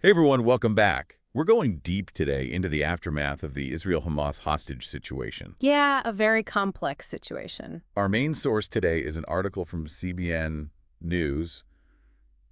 Hey everyone, welcome back. We're going deep today into the aftermath of the Israel-Hamas hostage situation. Yeah, a very complex situation. Our main source today is an article from CBN News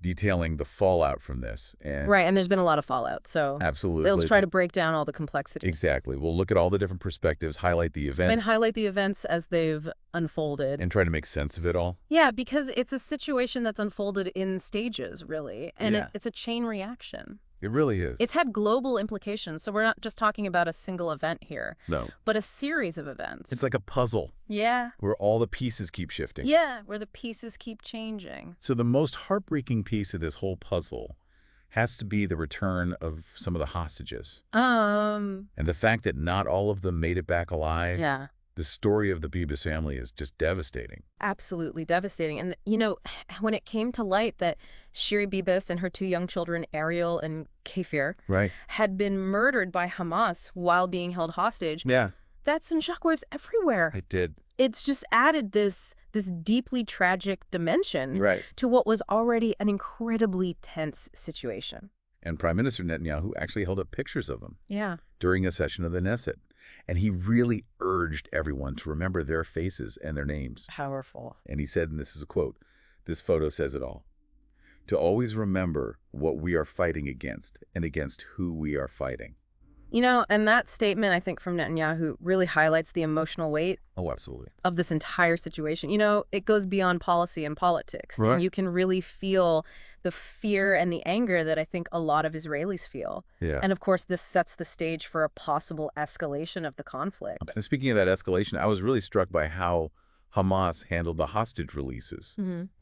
detailing the fallout from this. And Right, and there's been a lot of fallout, so let's absolutely, try to break down all the complexities exactly. We'll look at all the different perspectives, highlight the and event, highlight the events as they've unfolded. and try to make sense of it all. Yeah, because it's a situation that's unfolded in stages, really, and Yeah. it's a chain reaction. It really is. It's had global implications, so we're not just talking about a single event here, No. but a series of events. It's like a puzzle Yeah. where all the pieces keep shifting. Yeah, where the pieces keep changing. So the most heartbreaking piece of this whole puzzle has to be the return of some of the hostages. And the fact that not all of them made it back alive. Yeah. The story of the Bibas family is just devastating. Absolutely devastating. And, when it came to light that Shiri Bibas and her two young children, Ariel and Kefir, Right. had been murdered by Hamas while being held hostage, Yeah, that sent shockwaves everywhere. I did. It's just added this deeply tragic dimension Right. to what was already an incredibly tense situation. And Prime Minister Netanyahu actually held up pictures of them Yeah. during a session of the Knesset. And he really urged everyone to remember their faces and their names. Powerful. And he said, and this is a quote, this photo says it all, to always remember what we are fighting against and against who we are fighting. And that statement, I think, from Netanyahu really highlights the emotional weight Oh, absolutely. of this entire situation. It goes beyond policy and politics. Right. And you can really feel the fear and the anger that I think a lot of Israelis feel. Yeah. And of course, this sets the stage for a possible escalation of the conflict. And speaking of that escalation, I was really struck by how Hamas handled the hostage releases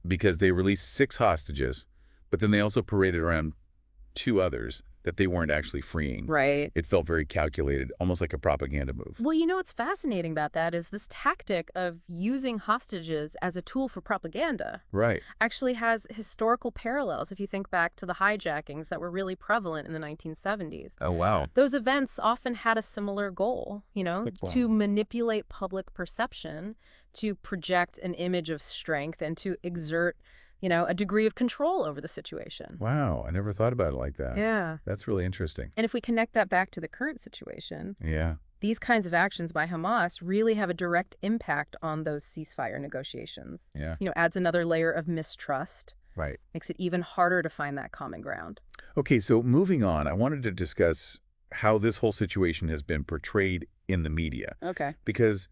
because they released 6 hostages, but then they also paraded around 2 others that they weren't actually freeing. Right. It felt very calculated, almost like a propaganda move. Well, what's fascinating about that is this tactic of using hostages as a tool for propaganda Right. actually has historical parallels if you think back to the hijackings that were really prevalent in the 1970s. Oh, wow. Those events often had a similar goal, Wow. to manipulate public perception, to project an image of strength, and to exert, a degree of control over the situation. Wow. I never thought about it like that. Yeah. That's really interesting. And if we connect that back to the current situation, Yeah. these kinds of actions by Hamas really have a direct impact on those ceasefire negotiations. Yeah. Adds another layer of mistrust, Right. makes it even harder to find that common ground. Okay, so moving on, I wanted to discuss how this whole situation has been portrayed in the media, Okay. because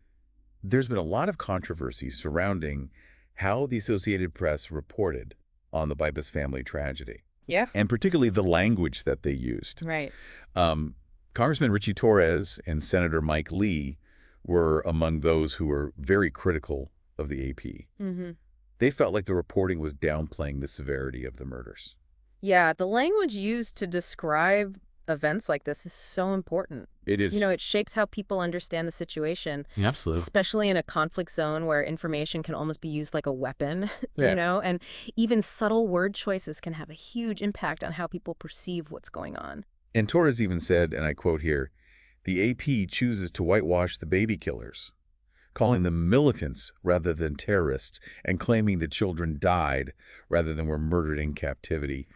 there's been a lot of controversy surrounding how the Associated Press reported on the Bibas family tragedy, Yeah. and particularly the language that they used. Right. Congressman Richie Torres and Senator Mike Lee were among those who were very critical of the AP. Mm-hmm. They felt like the reporting was downplaying the severity of the murders. Yeah, the language used to describe events like this is so important. It is. It shapes how people understand the situation, Absolutely. especially in a conflict zone where information can almost be used like a weapon, Yeah. and even subtle word choices can have a huge impact on how people perceive what's going on. And Torres even said, and I quote here, the AP chooses to whitewash the baby killers, calling them militants rather than terrorists, and claiming the children died rather than were murdered in captivity.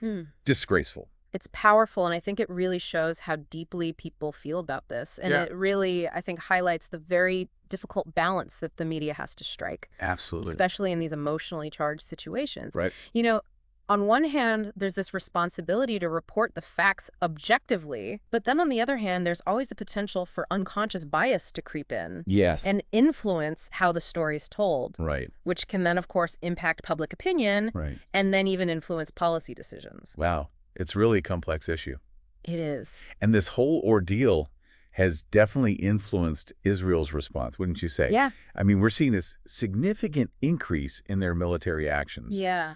Disgraceful. It's powerful, and I think it really shows how deeply people feel about this. And Yeah. it really, I think, highlights the very difficult balance that the media has to strike, Absolutely. especially in these emotionally charged situations. Right. On one hand, there's this responsibility to report the facts objectively, but then on the other hand, there's always the potential for unconscious bias to creep in Yes. and influence how the story is told, Right. which can then, of course, impact public opinion Right. and then even influence policy decisions. Wow. It's really a complex issue. It is. And this whole ordeal has definitely influenced Israel's response, wouldn't you say? Yeah. I mean, we're seeing this significant increase in their military actions. Yeah.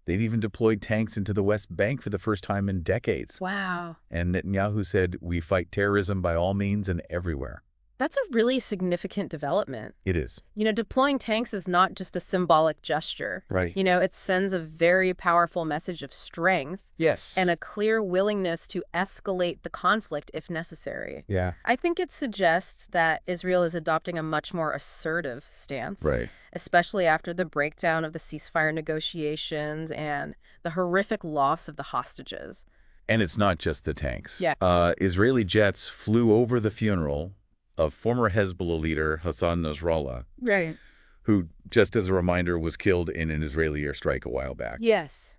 They've even deployed tanks into the West Bank for the first time in decades. Wow. And Netanyahu said, we fight terrorism by all means and everywhere. That's a really significant development. It is. Deploying tanks is not just a symbolic gesture. Right. It sends a very powerful message of strength Yes. and a clear willingness to escalate the conflict if necessary. Yeah. I think it suggests that Israel is adopting a much more assertive stance, Right. especially after the breakdown of the ceasefire negotiations and the horrific loss of the hostages. And it's not just the tanks. Yeah. Israeli jets flew over the funeral of former Hezbollah leader Hassan Nasrallah, Right. who, just as a reminder, was killed in an Israeli airstrike a while back. Yes.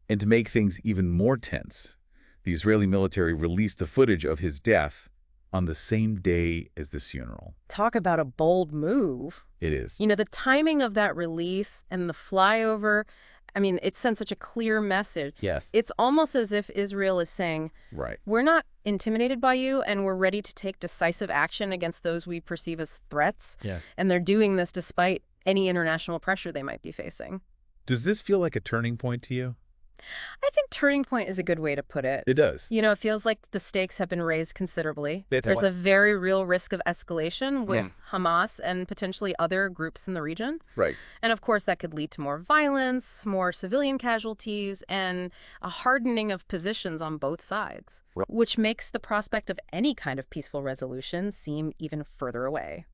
And to make things even more tense, the Israeli military released the footage of his death on the same day as the funeral. Talk about a bold move. It is. You know, the timing of that release and the flyover, I mean, it sends such a clear message. Yes. It's almost as if Israel is saying, Right. we're not intimidated by you, and we're ready to take decisive action against those we perceive as threats. Yeah. And they're doing this despite any international pressure they might be facing. Does this feel like a turning point to you? I think turning point is a good way to put it. It does. You know, it feels like the stakes have been raised considerably. There's There's a very real risk of escalation with Yeah. Hamas and potentially other groups in the region. Right. And of course, that could lead to more violence, more civilian casualties, and a hardening of positions on both sides, Right. which makes the prospect of any kind of peaceful resolution seem even further away.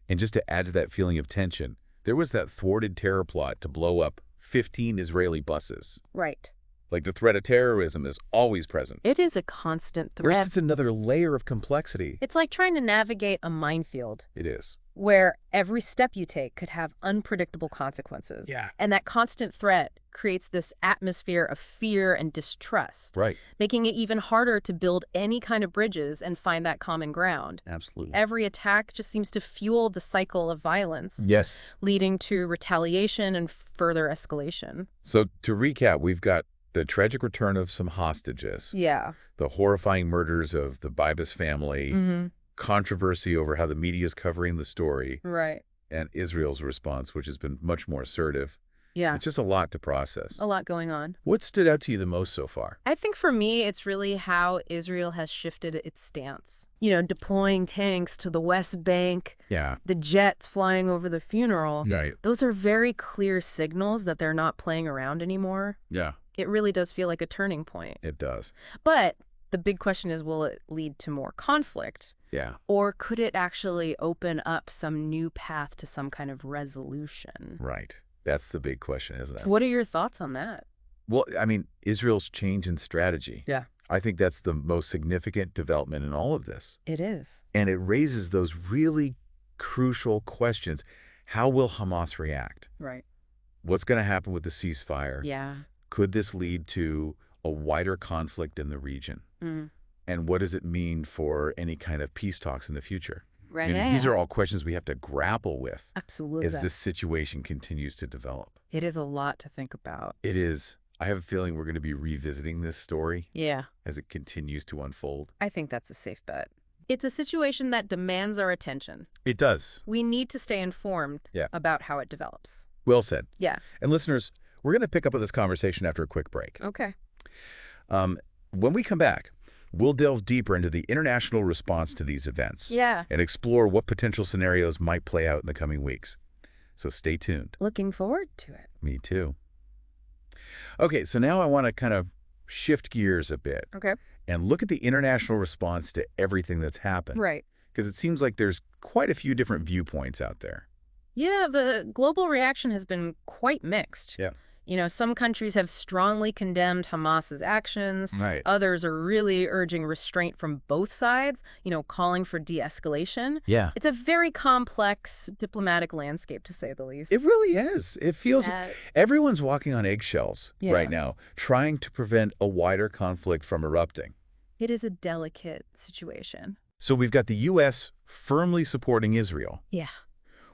And just to add to that feeling of tension, there was that thwarted terror plot to blow up 15 Israeli buses. Right. Like, the threat of terrorism is always present. It is a constant Whereas threat. it's another layer of complexity. It's like trying to navigate a minefield It is. where every step you take could have unpredictable consequences. Yeah. And that constant threat creates this atmosphere of fear and distrust, Right. making it even harder to build any kind of bridges and find that common ground. Absolutely. Every attack just seems to fuel the cycle of violence, Yes. leading to retaliation and further escalation. So to recap, we've got the tragic return of some hostages, Yeah. the horrifying murders of the Bibas family, Mm-hmm. controversy over how the media is covering the story, Right. and Israel's response, which has been much more assertive. Yeah. It's just a lot to process. A lot going on. What stood out to you the most so far? I think for me, it's really how Israel has shifted its stance. You know, deploying tanks to the West Bank, Yeah. the jets flying over the funeral. Right. Those are very clear signals that they're not playing around anymore. Yeah, It really does feel like a turning point. it does. But the big question is, will it lead to more conflict? Yeah. Or could it actually open up some new path to some kind of resolution? Right. That's the big question, isn't it? What are your thoughts on that? Well, I mean, Israel's change in strategy. Yeah. I think that's the most significant development in all of this. It is. And it raises those really crucial questions. How will Hamas react? Right. What's going to happen with the ceasefire? Yeah. Could this lead to a wider conflict in the region? Mm. And what does it mean for any kind of peace talks in the future? Right. I mean, these are all questions we have to grapple with Absolutely. as this situation continues to develop. It is a lot to think about. It is. I have a feeling we're going to be revisiting this story Yeah. as it continues to unfold. I think that's a safe bet. It's a situation that demands our attention. It does. We need to stay informed Yeah. about how it develops. Well said. Yeah. And listeners, we're going to pick up with this conversation after a quick break. Okay. When we come back, we'll delve deeper into the international response to these events. Yeah. And explore what potential scenarios might play out in the coming weeks. So stay tuned. Looking forward to it. Me too. Okay, so now I want to kind of shift gears a bit Okay. and look at the international response to everything that's happened. Right. Because it seems like there's quite a few different viewpoints out there. Yeah, the global reaction has been quite mixed. Yeah. You know, some countries have strongly condemned Hamas's actions. Right. Others are really urging restraint from both sides, you know, calling for de-escalation. Yeah. It's a very complex diplomatic landscape, to say the least. It really is. It feels everyone's walking on eggshells Yeah. right now, trying to prevent a wider conflict from erupting. It is a delicate situation. So we've got the U.S. firmly supporting Israel, Yeah.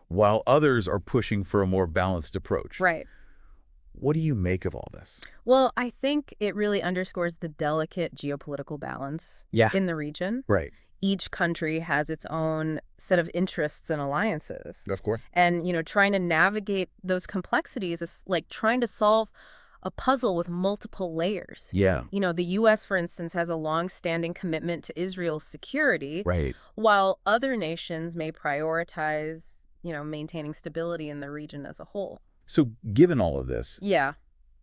while others are pushing for a more balanced approach. Right. What do you make of all this? Well, I think it really underscores the delicate geopolitical balance in the region. Right. Each country has its own set of interests and alliances. Of course. And, you know, trying to navigate those complexities is like trying to solve a puzzle with multiple layers. Yeah. You know, the U.S., for instance, has a long-standing commitment to Israel's security, Right. while other nations may prioritize, you know, maintaining stability in the region as a whole. So given all of this, Yeah.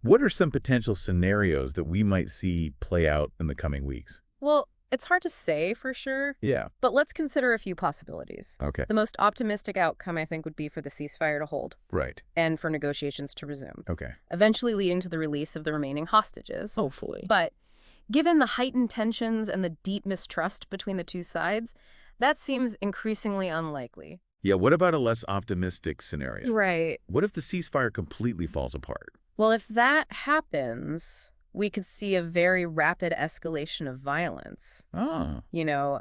what are some potential scenarios that we might see play out in the coming weeks? Well, it's hard to say for sure, Yeah. but let's consider a few possibilities. Okay. The most optimistic outcome, I think, would be for the ceasefire to hold Right. and for negotiations to resume, Okay. eventually leading to the release of the remaining hostages. Hopefully. But Given the heightened tensions and the deep mistrust between the two sides, that seems increasingly unlikely. Yeah, what about a less optimistic scenario? Right. What if the ceasefire completely falls apart? Well, if that happens, we could see a very rapid escalation of violence. Oh, You know,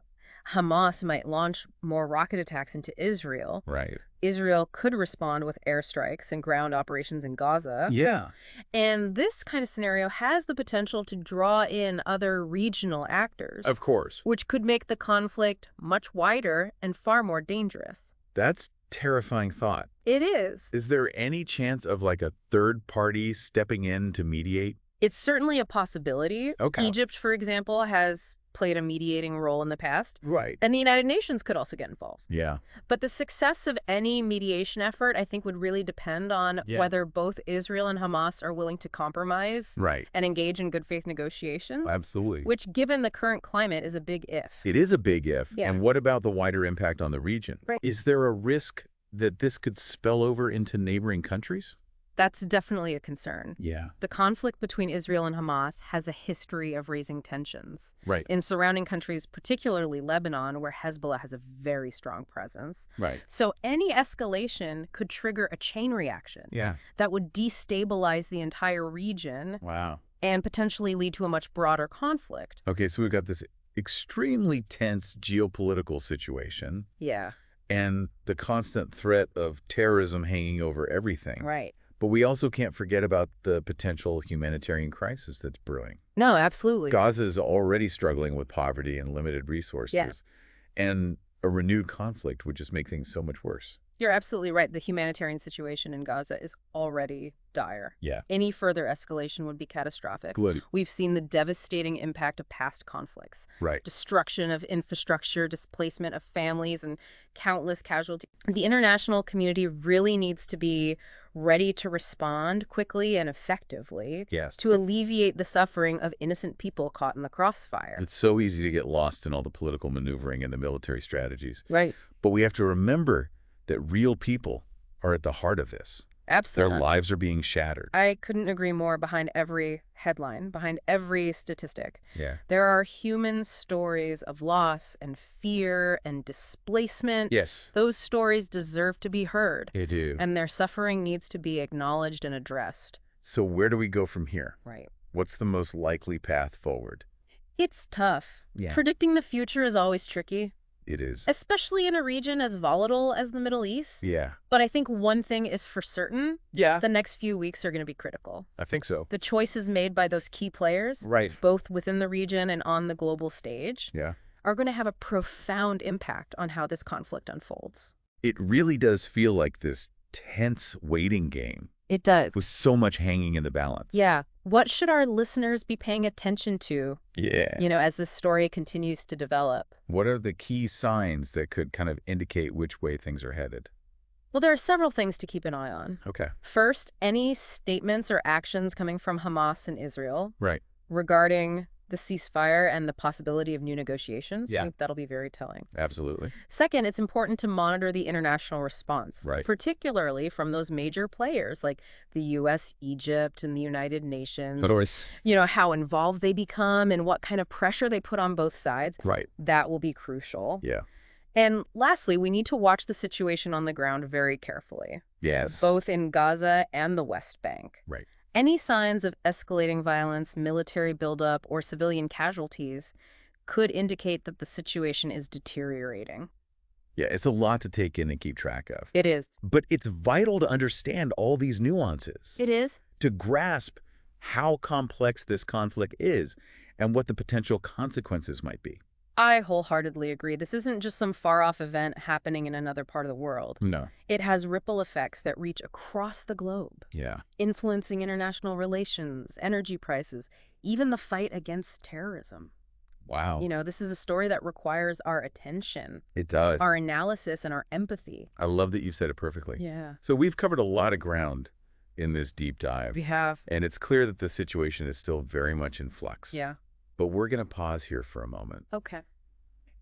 Hamas might launch more rocket attacks into Israel. right. Israel could respond with airstrikes and ground operations in Gaza. Yeah, And this kind of scenario has the potential to draw in other regional actors, of course. which could make the conflict much wider and far more dangerous. That's terrifying thought. It is. Is there any chance of like a third party stepping in to mediate? It's certainly a possibility. Okay. Egypt, for example, has played a mediating role in the past, Right. and the United Nations could also get involved. Yeah. But the success of any mediation effort, I think, would really depend on whether both Israel and Hamas are willing to compromise Right. and engage in good faith negotiations, Absolutely. which, given the current climate, is a big if. It is a big if. Yeah. And what about the wider impact on the region? Right. Is there a risk that this could spill over into neighboring countries? That's definitely a concern. Yeah. The conflict between Israel and Hamas has a history of raising tensions. Right. In surrounding countries, particularly Lebanon, where Hezbollah has a very strong presence. Right. So any escalation could trigger a chain reaction Yeah. that would destabilize the entire region Wow. and potentially lead to a much broader conflict. Okay, so we've got this extremely tense geopolitical situation Yeah, and the constant threat of terrorism hanging over everything. right. But we also can't forget about the potential humanitarian crisis that's brewing. No, absolutely. Gaza is already struggling with poverty and limited resources. And a renewed conflict would just make things so much worse. You're absolutely right. The humanitarian situation in Gaza is already dire. Yeah. Any further escalation would be catastrophic. Good. We've seen the devastating impact of past conflicts. Right. Destruction of infrastructure, displacement of families, and countless casualties. The international community really needs to be ready to respond quickly and effectively Yes. to alleviate the suffering of innocent people caught in the crossfire. It's so easy to get lost in all the political maneuvering and the military strategies. Right. But we have to remember that real people are at the heart of this. Their Absolutely. lives are being shattered. I couldn't agree more. Behind every headline, behind every statistic, Yeah. there are human stories of loss and fear and displacement. Yes. Those stories deserve to be heard, They do. and their suffering needs to be acknowledged and addressed. So where do we go from here? Right. What's the most likely path forward? It's tough. Yeah. Predicting the future is always tricky, It is. especially in a region as volatile as the Middle East. Yeah. But I think one thing is for certain. Yeah. The next few weeks are going to be critical. I think so. The choices made by those key players, Right. both within the region and on the global stage, Yeah. are going to have a profound impact on how this conflict unfolds. It really does feel like this tense waiting game It does. with so much hanging in the balance. Yeah. What should our listeners be paying attention to, Yeah. as this story continues to develop? What are the key signs that could kind of indicate which way things are headed? Well, there are several things to keep an eye on. Okay. First, any statements or actions coming from Hamas and Israel Right. regarding the ceasefire and the possibility of new negotiations. Yeah. I think that'll be very telling. Absolutely. Second, it's important to monitor the international response, Right. particularly from those major players like the U.S., Egypt, and the United Nations. How involved they become and what kind of pressure they put on both sides. Right. That will be crucial. Yeah. And lastly, we need to watch the situation on the ground very carefully, Yes. both in Gaza and the West Bank. Right. Any signs of escalating violence, military buildup, or civilian casualties could indicate that the situation is deteriorating. Yeah, it's a lot to take in and keep track of. It is. But it's vital to understand all these nuances. It is. To grasp how complex this conflict is and what the potential consequences might be. I wholeheartedly agree. This isn't just some far-off event happening in another part of the world. No. It has ripple effects that reach across the globe, Yeah. influencing international relations, energy prices, even the fight against terrorism. Wow. This is a story that requires our attention, It does. our analysis, and our empathy. I love that you said it perfectly. Yeah. So we've covered a lot of ground in this deep dive. We have. And it's clear that the situation is still very much in flux. Yeah. But we're going to pause here for a moment. Okay.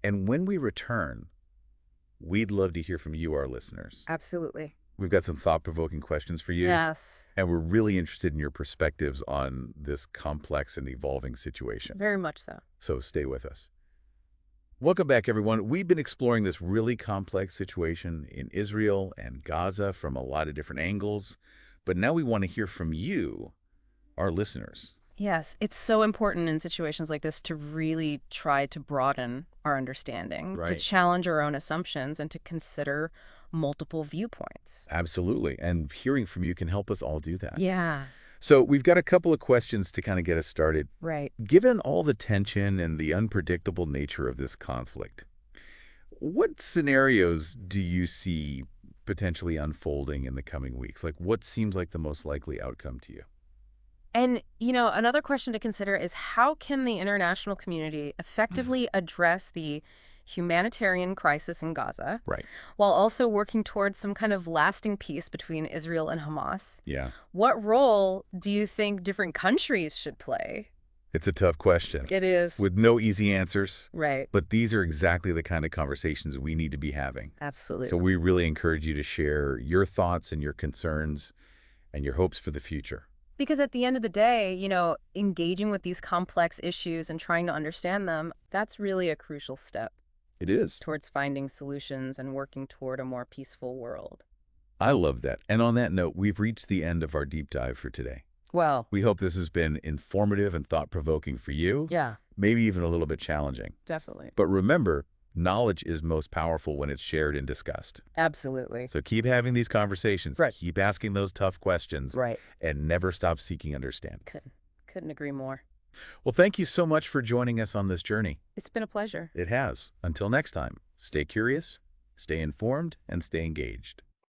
And when we return, we'd love to hear from you, our listeners. Absolutely. We've got some thought-provoking questions for you, Yes, and we're really interested in your perspectives on this complex and evolving situation. very much so. So stay with us. Welcome back, everyone. We've been exploring this really complex situation in Israel and Gaza from a lot of different angles, but now we want to hear from you, our listeners. Yes, it's so important in situations like this to really try to broaden our understanding, to Right. challenge our own assumptions, and to consider multiple viewpoints. Absolutely. And hearing from you can help us all do that. Yeah, So we've got a couple of questions to kind of get us started. right. Given all the tension and the unpredictable nature of this conflict, what scenarios do you see potentially unfolding in the coming weeks? Like, what seems like the most likely outcome to you? And, another question to consider is how can the international community effectively address the humanitarian crisis in Gaza Right. while also working towards some kind of lasting peace between Israel and Hamas? Yeah. What role do you think different countries should play? It's a tough question It is. with no easy answers, Right. but these are exactly the kind of conversations we need to be having. Absolutely. So we really encourage you to share your thoughts and your concerns and your hopes for the future. Because at the end of the day, engaging with these complex issues and trying to understand them, that's really a crucial step It is. towards finding solutions and working toward a more peaceful world. I love that. And on that note, we've reached the end of our deep dive for today. Well, We hope this has been informative and thought-provoking for you, yeah, maybe even a little bit challenging. definitely. But remember, knowledge is most powerful when it's shared and discussed. Absolutely. So keep having these conversations, Right. keep asking those tough questions, Right. and never stop seeking understanding. Couldn't agree more. Well, thank you so much for joining us on this journey. It's been a pleasure. It has. Until next time, stay curious, stay informed, and stay engaged.